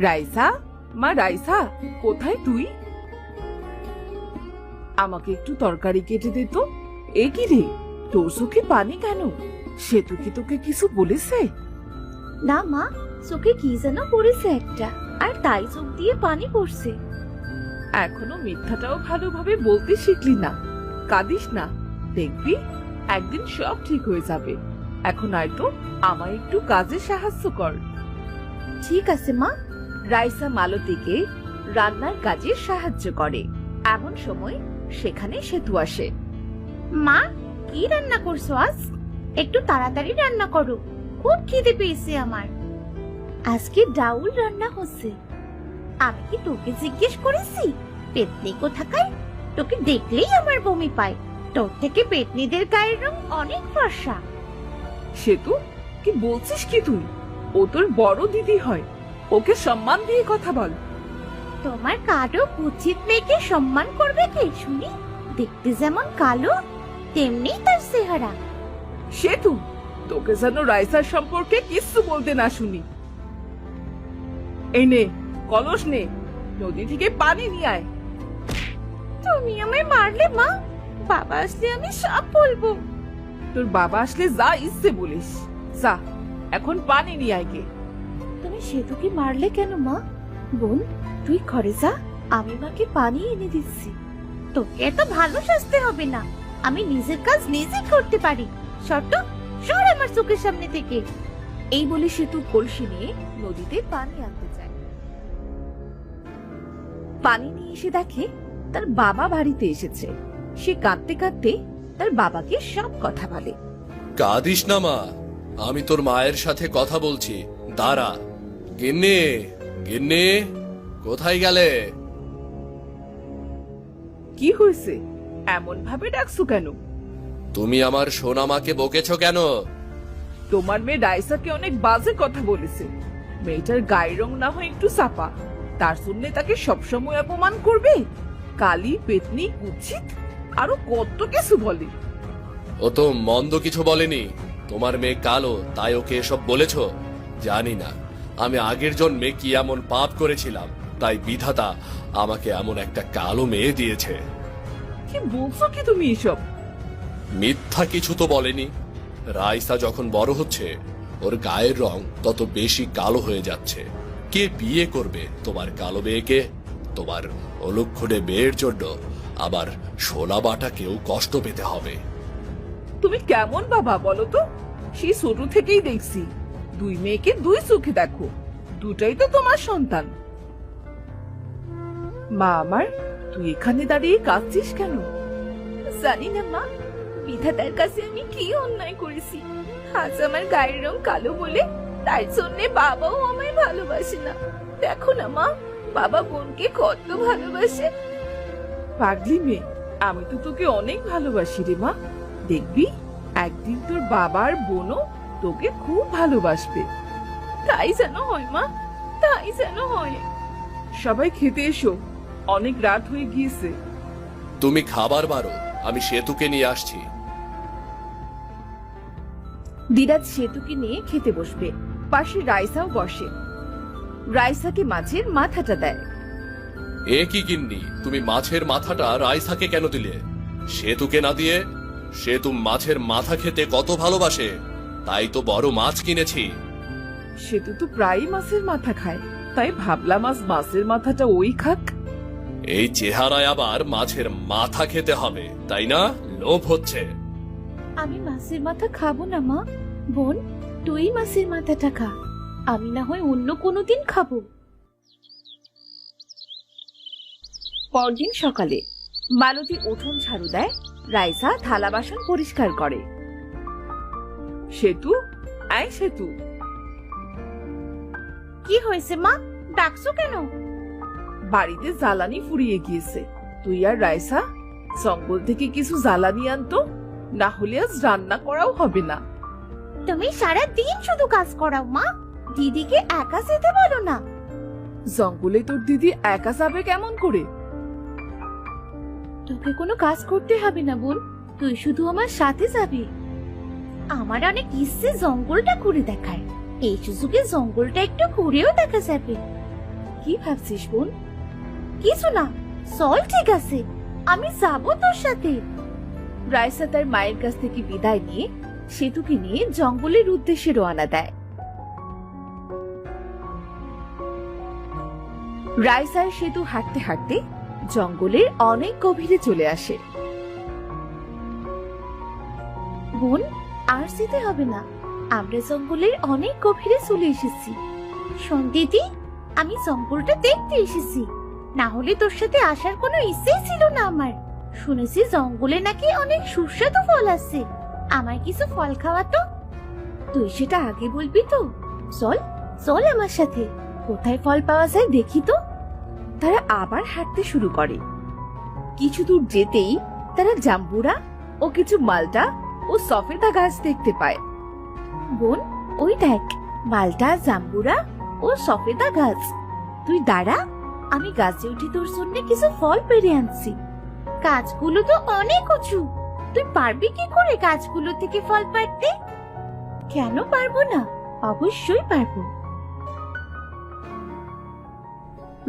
রাইসা, মা রাইসা, কোথায় তুই? আমাকে একটু তরকারি কেটে দে তো। এ কি রে, তোর চোখে পানি কেন? সেতু কি তোকে কিছু বলেছে? না মা, চোখে কি যেন পড়েছে একটা, আর তাই চোখ দিয়ে পানি পড়ছে। এখনো মিথ্যাটাও ভালোভাবে বলতে শিখলি না। কাঁদিস না, দেখবি একদিন সব ঠিক হয়ে যাবে। এখন আয় তো, আমায় একটু কাজে সাহায্য কর। ঠিক আছে মা। রাইসা মালতীকে রান্নার কাজে সাহায্য করে। এমন সময় সেখানে সেতু আসে। মা, কি রান্না করছো আজ? একটু তাড়াতাড়ি রান্না করো, খুব খিদে পেয়েছে আমার। আজকে ডাউল রান্না হচ্ছে। আমি কি তোকে জিজ্ঞেস করেছি? পেতনি কোথাকার, তোকে দেখলেই আমার বমি পায়। তোর থেকে পেতনিদের গায়ের রং অনেক ফর্সা। সেতু, কি বলছিস কি তুই? ও তোর বড় দিদি হয়, ওকে সম্মান দিয়ে কথা বল। তোমার কালো কুচিত মেয়েকে সম্মান করবে কে শুনি? দেখতে যেমন কালো তেমনি তার চেহারা। সেতু, তোকে যেন রাইসার সম্পর্কে কিচ্ছু বলতে না শুনি। এই নে কলস, নে নদী থেকে পানি নিয়ে আয়। তুমি আমায় মারলে মা, বাবা আসলে আমি সব বলবো। তোর বাবা আসলে যা ইচ্ছে বলিস। যা, এখন পানি নিয়ে আয় গে। তুমি সেতুকে মারলে কেন মা? বোন, তুই ঘরে যা, আমি মাকে পানি এনে দিচ্ছি। তোকে এত ভালো সাজতে হবে না, আমি নিজের কাজ নিজে করতে পারি। শর্ত, সর আমার চোখের সামনে থেকে। এই বলে সেতু কলসি নিয়ে নদীতে পানি আনতে যায়। পানি নিয়ে এসে দেখে তার বাবা বাড়িতে এসেছে। সে কাঁদতে কাঁদতে তার বাবাকে সব কথা বলে। কাঁদিস না মা, আমি তোর মায়ের সাথে কথা বলছি, দাঁড়া। গিন্নি, গিন্নি, কোথায় গেলে? কি হয়েছে, এমন ভাবে ডাকছো কেন? তুমি আমার সোনামাকে বকেছ কেন? তোমার মেয়ে রাইসাকে অনেক বাজে কথা বলেছে। মেয়েটার গায়ের রং না হয় একটু চাপা, তার জন্য তাকে সবসময় অপমান করবে? কালি, পেতনি, কুৎসিত, আরো কত কিছু বলে। ও তো মন্দ কিছু বলেনি। তোমার মেয়ে কালো, তাই ওকে এসব বলেছ? জানি না আমি আগের জন্মে কি এমন পাপ করেছিলাম, তাই বিধাতা আমাকে এমন একটা কালো মেয়ে দিয়েছে। কি বলছো কি তুমি এসব? মিথ্যা কিছু তো বলেনি। রাইসা যখন বড় হচ্ছে, ওর গায়ের রং তত বেশি কালো হয়ে যাচ্ছে। কে বিয়ে করবে তোমার কালো মেয়েকে? তোমার অলক্ষণে মেয়ের জন্য আবার সোনা বাটাকেও কষ্ট পেতে হবে। তুমি কেমন বাবা বলো তো? সেই ছোট থেকেই দেখছি দুই মেয়েকে দুই চোখে দেখো, দুটাই তো তোমার সন্তান। মা আমার, তুই এখানে দাঁড়িয়ে কাঁদছিস কেন? জানি না মা, বিধাতার কাছে আমি কি অন্যায় করেছি। আজ আমার গায়ের রং কালো বলে তার জন্য বাবাও আমায় ভালোবাসে না। দেখো না মা, বাবা বোনকে কত ভালোবাসে। পাগলি মেয়ে, আমি তো তোকে অনেক ভালোবাসি রে মা। দেখবি একদিন তোর বাবার বোনও তোকে খুব ভালোবাসবে। তাই যেন হয় মা, তাই যেন হয়। সবাই খেতে এসো, অনেক রাত হয়ে গিয়েছে। তুমি খাবার বারো, আমি সেতুকে নিয়ে আসছি। দিরাজ সেতুকে নিয়ে খেতে বসবে, পাশে রাইসাও বসে। রাইসাকে মাছের মাথাটা দেয়। এ কি গিন্নি, তুমি মাছের মাথাটা রাইসাকে কেন দিলে? সেতুকে না দিয়ে? সেতু মাছের মাথা খেতে কত ভালোবাসে, তাই তো বড় মাছ কিনেছি। সেতু তো প্রায়ই মাছের মাথা খায়, তাই ভাবলাম আজ মাছের মাথাটা ওই খাক। এই চেহারায় আবার মাছের মাথা খেতে হবে, তাই না? লোভ হচ্ছে। আমি মাছের মাথা খাবো না মা। বোন, তুই মাছের মাথাটা খা, আমি না হয় অন্য কোনো দিন খাবো। পরদিন সকালে মালতী উঠোন ঝাড়ু দেয়, রাইসা থালা বাসন পরিষ্কার করে। সেতু, আয় সেতু। কি হয়েছে মা, ডাকছো কেন? বাড়িতে জ্বালানি ফুরিয়ে গিয়েছে, তুই আর রাইসা জঙ্গল থেকে কিছু জ্বালানি আনতো, না হলে আজ রান্না করাও হবে না। তুমি সারা দিন শুধু কাজ করাও মা, দিদিকে একা যেতে বলো না। জঙ্গলে তোর দিদি একা যাবে কেমন করে? তোকে কোনো কাজ করতে হবে না বোন, তুই শুধু আমার সাথে যাবি। আমার অনেক ইচ্ছে জঙ্গলটা ঘুরে দেখার, এই সুযোগে জঙ্গলটা একটু ঘুরেও দেখা যাবে। কি ভাবছিস বোন? কিছু না, চল, ঠিক আছে, আমি যাবো তোর সাথে। রাইসা তার মায়ের কাছ থেকে বিদায় নিয়ে সেতুকে নিয়ে জঙ্গলের উদ্দেশ্যে রওনা দেয়। রাইসার সেতু হাঁটতে হাঁটতে জঙ্গলের অনেক গভীরে চলে আসে। বোন, আর যেতে হবে না, আমরা জঙ্গলের অনেক গভীরে চলে এসেছি। শোন দিদি, আমি জঙ্গলটা দেখতে এসেছি, না হলে তোর সাথে আসার কোনো ইচ্ছেই ছিল না আমার। শুনেছি জঙ্গলে নাকি অনেক সুস্বাদু ফল আছে, আমায় কিছু ফল খাওয়াতো। তুই সেটা আগে বলবি তো। চল চল আমার সাথে, কোথায় ফল পাওয়া যায় দেখি তো। তারা আবার হাঁটতে শুরু করে। কিছু দূর যেতেই তারা জাম্বুরা ও কিছু মালটা ও সফেদা গাছ দেখতে পায়। বোন, ওই দেখ, মালটা, জাম্বুরা ও সফেদা গাছ। তুই দাঁড়া, আমি গাছে উঠে তোর জন্য কিছু ফল পেড়ে আনছি। গাছগুলো তো অনেক উঁচু, তুই পারবি কি করে গাছগুলো থেকে ফল পাড়তে? কেন পারবো না, অবশ্যই পারবো।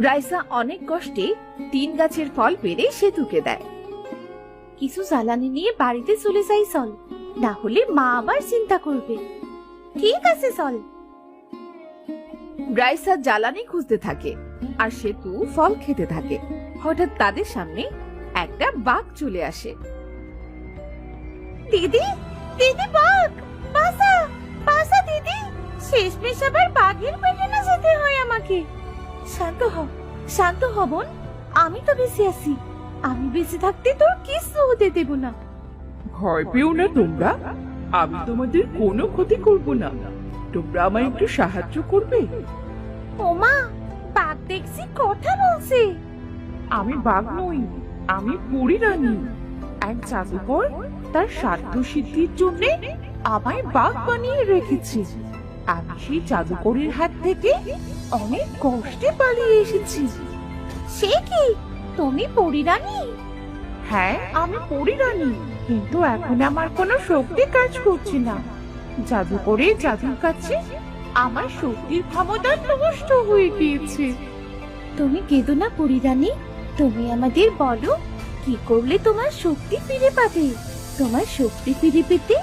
রাইসা অনেক কষ্টে 3 গাছের ফল পেড়ে সেতুকে দেয়। কিছু জ্বালানি নিয়ে বাড়িতে চলে যাই চল, না হলে মা আবার চিন্তা করবে। ঠিক আছে চল। রাইসা জ্বালানি খুঁজতে থাকে আর সেতু ফল খেতে থাকে। হঠাৎ তাদের সামনে একটা বাঘ চলে আসে। দিদি, দিদি, বাঘ, বাসা, বাসা দিদি, শেষমেশ আবার বাঘের পেটে না যেতে হয় আমাকে। শান্ত হ, শান্ত হ বোন, আমি তো বেঁচে আছি, আমি বেঁচে থাকতে তোর কিছু হতে দেব না। ভয় পেও না তোমরা, আমি তোমাদের কোনো ক্ষতি করব না। তোমরা আমায় একটু সাহায্য করবে? ওমা, বাঘ দেখছি কথা বলছে। আমি বাঘ নই, আমি পরী রানী। এক জাদুকর তার সাধ্য সিদ্ধির জন্য আমায় বাঘ বানিয়ে রেখেছে। আমি সেই জাদুকরের হাত থেকে অনেক কষ্টে পালিয়ে এসেছি। সে কি, তুমি পরী রানী? হ্যাঁ, আমি পরী রানী, কিন্তু এখন আমার কোনো শক্তি কাজ করছে না। জাদুকরের জাদুর কাছে আমার শক্তির ক্ষমতা নষ্ট হয়ে গিয়েছে। তুমি কেঁদো না পরী রানী, তুমি আমাদের বলো কি করলে তোমার শক্তি ফিরে পাবে। তোমার শক্তি ফিরে পেতে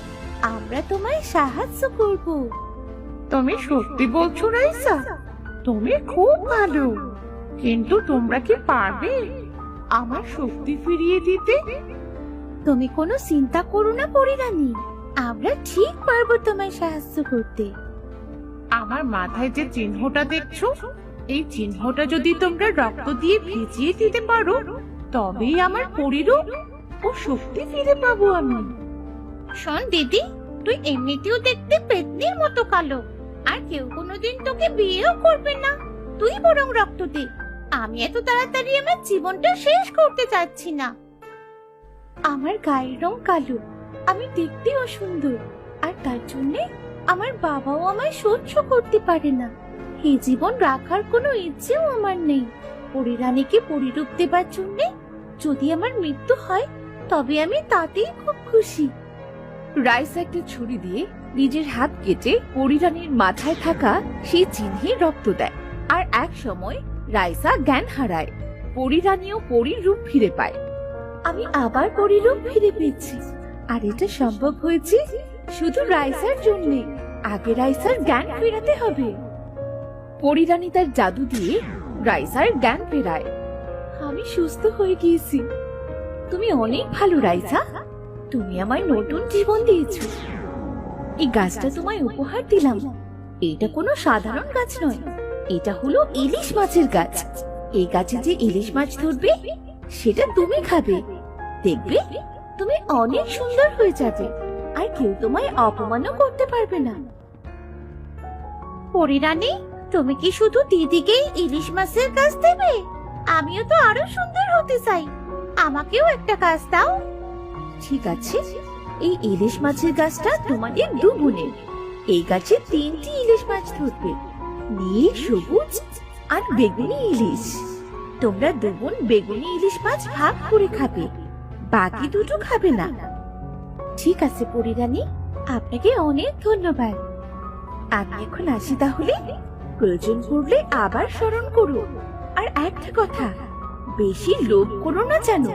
আমরা তোমায় সাহায্য করব। তুমি সত্যি বলছো রাইসা? তুমি খুব ভালো, কিন্তু তোমরা কি পারবে আমার শক্তি ফিরিয়ে দিতে? তুমি কোনো চিন্তা করো না পরী রানী, আমরা ঠিক পারবো তোমায় সাহায্য করতে। আমার মাথায় যে চিহ্নটা দেখছো, এই চিহ্নটা যদি তোমরা রক্ত দিয়ে ভিজিয়ে দিতে পারো, তবেই আমার পরিরূপ ও শক্তি ফিরে পাবো আমি। শোন দিদি, তুই এমনিতেও দেখতে পেতনির মতো কালো, আর কেউ কোনোদিন তোকে বিয়েও করবে না। তুই বরং রক্ত দে, আমি এত তাড়াতাড়ি আমার জীবনটা শেষ করতে চাচ্ছি না। আমার গায়ের রং কালো, আমি দেখতেও সুন্দর, আর তার জন্য আমার বাবাও আমায় সহ্য করতে পারে না। এই জীবন রাখার কোনো ইচ্ছেও আমার নেই। পরী রানীকে পরিরূপ দেবার জন্য যদি আমার মৃত্যু হয়, তবে আমি তাতেই খুব খুশি। রাইসা একটা ছুরি দিয়ে নিজের হাত কেটে পরী রানীর মাথায় থাকা সেই চিহ্নে রক্ত দেয়, আর এক সময় রাইসা জ্ঞান হারায়। পরী রানীও পরীর রূপ ফিরে পায়। আমি আবার পরীর রূপ ফিরে পেয়েছি, আর এটা সম্ভব হয়েছে শুধু রাইসার জন্যে। আগে রাইসার জ্ঞান ফেরাতে হবে। পরী রানী তার জাদু দিয়ে রাইসার জ্ঞান ফেরায়। আমি সুস্থ হয়ে গিয়েছি। তুমি অনেক ভালো রাইসা, তুমি আমায় নতুন জীবন দিয়েছো। এই গাছটা তোমায় উপহার দিলাম। এটা কোনো সাধারণ গাছ নয়, এটা হলো ইলিশ মাছের গাছ। এই গাছে যে ইলিশ মাছ ধরবে সেটা তুমি খাবে, দেখবে তুমি অনেক সুন্দর হয়ে যাবে, আর কেউ তোমায় অপমানও করতে পারবে না। পরী রানী, তুমি কি শুধু দিদিকেই ইলিশ মাছের গাছ দেবে? আমিও তো আরো সুন্দর হতে চাই, আমাকেও একটা গাছ দাও। ঠিক আছে, এই ইলিশ মাছের গাছটা তোমাদের 2 বোনের। এই গাছে 3টি ইলিশ মাছ ধরবে, নীল, সবুজ আর বেগুনি ইলিশ। তোমরা 2 বোন বেগুনি ইলিশ মাছ ভাগ করে খাবে, বাকি 2টো খাবে না। ঠিক আছে পরী রানী, আপনাকে অনেক ধন্যবাদ। আমি এখন আসি তাহলে। প্রয়োজন পড়লে আবার স্মরণ করো। আর একটা কথা, বেশি লোভ করো না জানো,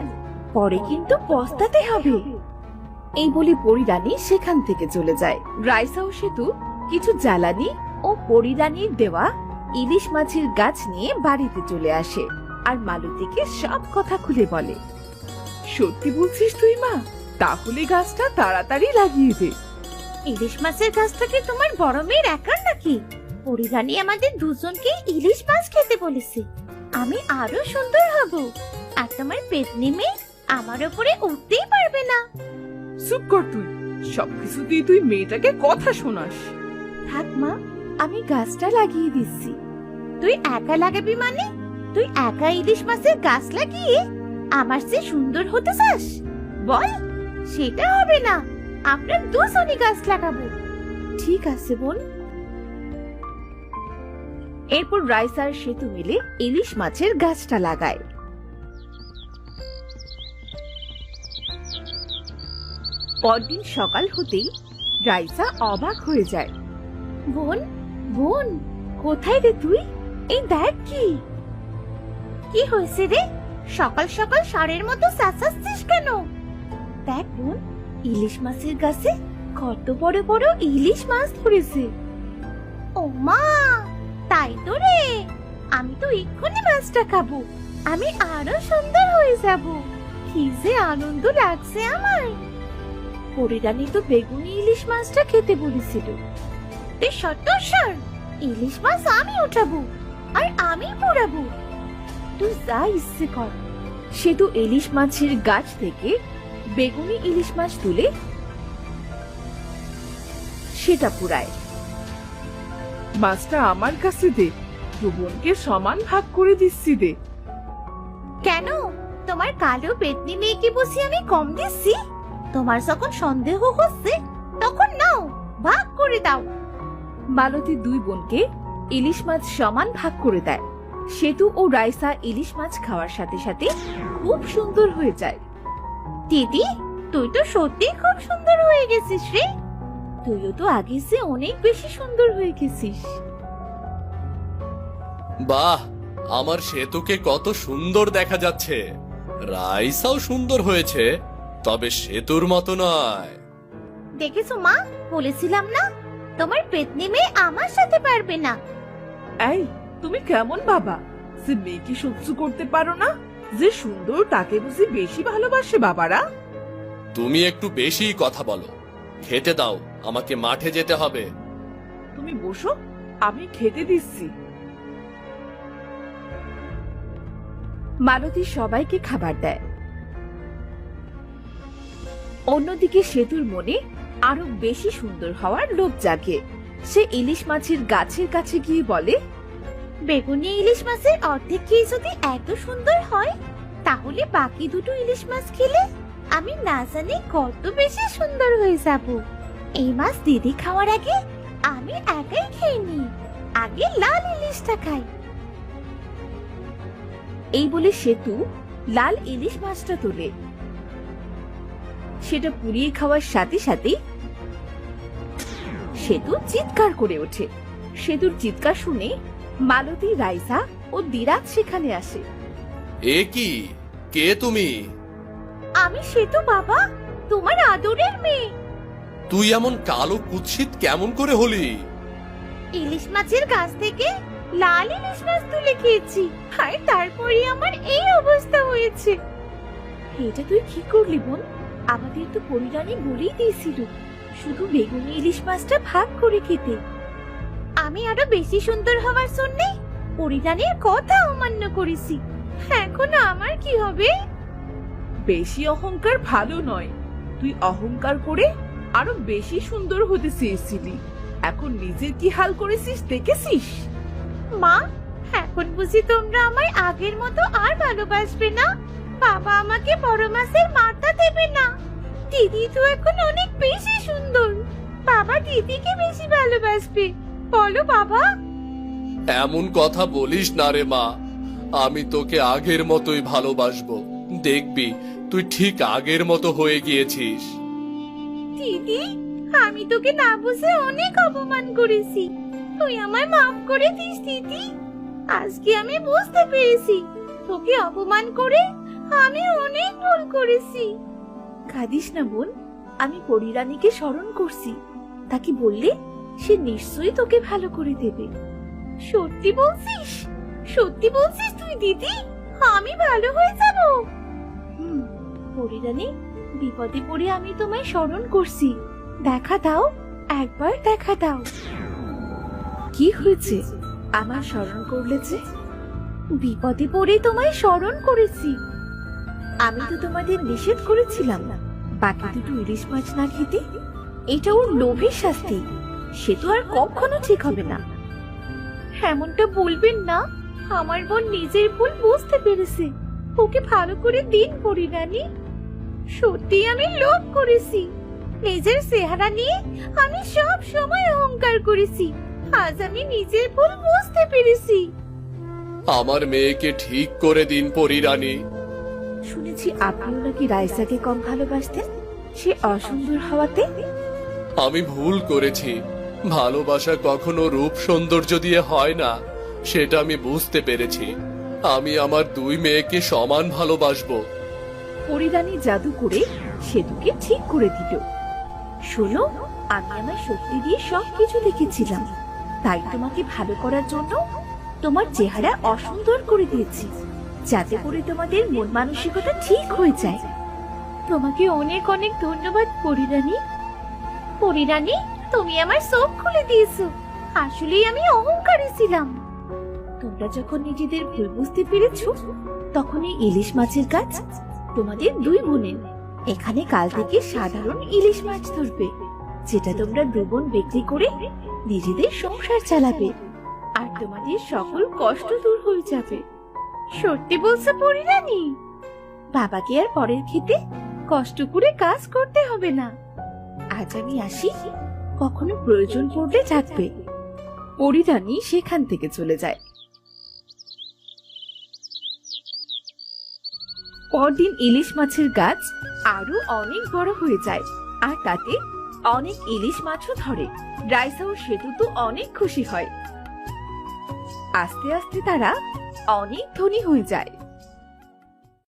পরে কিন্তু পস্তাতে হবে। এই বলে পরিরানী সেখান থেকে চলে যায়। রাইসা ও সেতু কিছু জ্বালানি ও পরিরানীর দেওয়া ইলিশ মাছের গাছ নিয়ে বাড়িতে চলে আসে আর মালতীকে সব কথা খুলে বলে। সত্যি বলছিস তুই মা? তাহলে গাছটা তাড়াতাড়ি লাগিয়ে দে। ইলিশ মাছের গাছটাকে তোমার বড় মেয়ের একার নাকি? পরিরানী আমাদের দুজনকে ইলিশ মাছ খেতে বলেছে। আমি আরো সুন্দর হব, আর তোমার পেতনি মেয়ে আমার উপরে উঠতেই পারবে না। চুপ কর তুই, সবকিছুতেই তুই মেয়েটাকে কথা শোনাস। থাক মা, আমি গাছটা লাগিয়ে দিচ্ছি। তুই একা লাগাবি মানে? তুই একা ইলিশ মাছের গাছ লাগিয়ে আমার চেয়ে সুন্দর হতে চাস? বল, সেটা হবে না। আমরা দুজনই গাছ লাগাবো। ঠিক আছে বোন। এরপর রাইসা আর সেতু মিলে ইলিশ মাছের গাছটা লাগায়। পরদিন সকাল হতেই রাইসা অবাক হয়ে যায়। বোন, বোন, কোথায় রে তুই? এই দেখ কি কি হয়েছে রে? সকাল সকাল ষাঁড়ের মতো চেঁচাচ্ছিস কেন? দেখ বোন, ইলিশ মাছের গাছে কত বড় বড় ইলিশ মাছ ধরেছে। ও মা, তাই তো রে। আমি তো এক্ষুনি মাছটা খাবো। আমি আরো সুন্দর হয়ে যাব। কি যে আনন্দ লাগছে আমার। পরিরানী তো বেগুনি ইলিশ মাছটা খেতে বলেছিল। তুই সত্যস্বর, ইলিশ মাছ আমি উঠাবো আর আমি পোড়াবো। তুই যা ইচ্ছে কর। সে তো ইলিশ মাছের গাছ থেকে বেগুনি ইলিশ মাছ তুলে সেটা পুরায়। মাছটা আমার কাছে দে, দু বোনকে সমান ভাগ করে দিচ্ছি দে। কেন? তোমার কালো পেতনি মেয়েকে বুঝি আমি কম দিচ্ছি? তোমার যখন সন্দেহ হচ্ছে তখন নাও, ভাগ করে দাও। মালতী দুই বোনকে ইলিশ মাছ সমান ভাগ করে দেয়। সেতু ও রাইসা ইলিশ মাছ খাওয়ার সাথে সাথে খুব সুন্দর হয়ে যায়। দিদি, তুই তো সত্যি খুব সুন্দর হয়ে গেছিস রে। তুইও তো আগে যে অনেক বেশি সুন্দর হয়ে গেছিস। বাহ, আমার সেতুকে কত সুন্দর দেখা যাচ্ছে। রাইসাও সুন্দর হয়েছে, তবে সেতুর মতো নয়। দেখেছো মা, বলেছিলাম না তোমার পেতনি মেয়ে আমার সাথে পারবে না। এই, তুমি কেমন বাবা যে মেয়েকে সহ্য করতে পারো না? যে সুন্দর তাকে বুঝি বেশি ভালোবাসে বাবারা? তুমি একটু বেশি কথা বলো। খেতে দাও, আমাকে মাঠে যেতে হবে। তুমি বসো, আমি খেতে দিচ্ছি। মালতী সবাইকে খাবার দেয়। অন্যদিকে সেতুর মনে আরো বেশি সুন্দর হওয়ার লোভ জাগে। সে ইলিশ মাছের গাছের কাছে গিয়ে বলে, বেগুনি ইলিশ মাছের অর্ধেক খেয়ে যদি এত সুন্দর হয়, তাহলে বাকি দুটো ইলিশ মাছ খেলে আমি না জানি কত বেশি সুন্দর হয়ে যাব। এই মাছ দিদি খাওয়ার আগে আমি একাই খেয়ে নিই। আগে লাল ইলিশটা খাই। এই বলে সেতু লাল ইলিশ মাছটা তোলে। সেটা পুড়িয়ে খাওয়ার সাথে সাথে সেতু চিৎকার করে ওঠে। সেতুর চিৎকার শুনে মালতী, রাইসা ও দিরাজ সেখানে আসে। এ কি? কে তুমি? আমি সেতু বাবা, তোমার আদরের মেয়ে। তুই এমন কালো কুৎসিত কেমন করে হলি? ইলিশ মাছের গাছ থেকে লাল ইলিশ মাছ তুলে খেয়েছি, আর তারপরে আমার এই অবস্থা হয়েছে। এটা তুই কি করলি বোন? আমাদের তো পরিরানী বলেই দিয়েছিল শুধু বেগুনি ইলিশ মাছটা ভাগ করে খেতে। আমি আরো বেশি সুন্দর হওয়ার জন্য পরিরানীর কথা অমান্য করেছি। এখন আমার কি হবে? বেশি অহংকার ভালো নয়। তুই অহংকার করে আরো বেশি সুন্দর হতে চেয়েছিলি, এখন নিজের কি হাল করেছিস দেখেছিস? মা, এখন বুঝি তোমরা আমায় আগের মতো আর ভালোবাসবে না? বাবা আমাকে বড় মাছের মাথা দেবে না। দিদি তো এখন অনেক বেশি সুন্দর। বাবা দিদিকে বেশি ভালোবাসবে। বলো বাবা। এমন কথা বলিস না রে মা। আমি তোকে আগের মতোই ভালোবাসবো। দেখবি তুই ঠিক আগের মতো হয়ে গিয়েছিস। দিদি, আমি তোকে না বুঝে অনেক অপমান করেছি। তুই আমায় মাফ করে দিস দিদি। আজকে আমি বুঝতে পেরেছি তোকে অপমান করে আমি অনেক ভুল করেছি। কাঁদিস না বোন, আমি পরিরানীকে স্মরণ করছি। তাকে বললে সে নিশ্চয়ই তোকে ভালো করে দেবে। সত্যি বলছিস? সত্যি বলছিস তুই দিদি? আমি ভালো হয়ে যাব? পরিরানী, বিপদে পড়ে আমি তোমায় স্মরণ করছি। দেখা দাও, একবার দেখা দাও। কি হয়েছে? আমার স্মরণ করলে যে? বিপদে পড়ে তোমায় স্মরণ করেছি। আমি তো তোমাদের নিষেধ করেছিলাম না বাকি দুটো ইলিশ মাছ না খেতে। এটা ওর লোভের শাস্তি, সে তো আর কখনো ঠিক হবে না। এমনটা বলবেন না, আমার বোন নিজের ভুল বুঝতে পেরেছে। ওকে ভালো করে দিন পরিরানী। সত্যি আমি লোভ করেছি, নিজের চেহারা নিয়ে আমি সব সময় অহংকার করেছি। আজ আমি নিজের ভুল বুঝতে পেরেছি। আমার মেয়েকে ঠিক করে দিন পরিরানী। শুনেছি আপনিও নাকি রাইসাকে কম ভালোবাসতেন, সে অসুন্দর হওয়াতে। আমি ভুল করেছি। ভালোবাসা কখনো রূপ সৌন্দর্য দিয়ে হয় না, সেটা আমি বুঝতে পেরেছি। আমি আমার দুই মেয়েকে সমান ভালোবাসবো। পরিরানী জাদু করে সেতুকে ঠিক করে দিল। শোনো, আমি আমার শক্তি দিয়ে সবকিছু দেখেছিলাম, তাই তোমাকে ভালো করার জন্য তোমার চেহারা অসুন্দর করে দিয়েছি, যাতে করে তোমাদের মন মানসিকতা ঠিক হয়ে যায়। তোমাকে অনেক অনেক ধন্যবাদ পরিরানী। পরিরানী, তুমি আমার চোখ খুলে দিয়েছো। আসলেই আমি অহংকারী ছিলাম। তোমরা যখন নিজেদের ভুল বুঝতে পেরেছো, তখন এই ইলিশ মাছের কাজ তোমাদের দুই বোনের। এখানে কাল থেকে সাধারণ ইলিশ মাছ ধরবে, যেটা তোমরা দু বোন বিক্রি করে নিজেদের সংসার চালাবে, আর তোমাদের সকল কষ্ট দূর হয়ে যাবে। সত্যি বলছো পরিরানী? বাবাকে আর পরের খেতে কষ্ট করে কাজ করতে হবে না। আজ আমি আসি, কখনো প্রয়োজন পড়লে থাকবে। পরিরানী সেখান থেকে চলে যায়। পরদিন ইলিশ মাছের গাছ আরো অনেক বড় হয়ে যায়, আর তাতে অনেক ইলিশ মাছও ধরে। রাইসা ও সেতু তো অনেক খুশি হয়। আস্তে আস্তে তারা অনেক ধনী হয়ে যায়।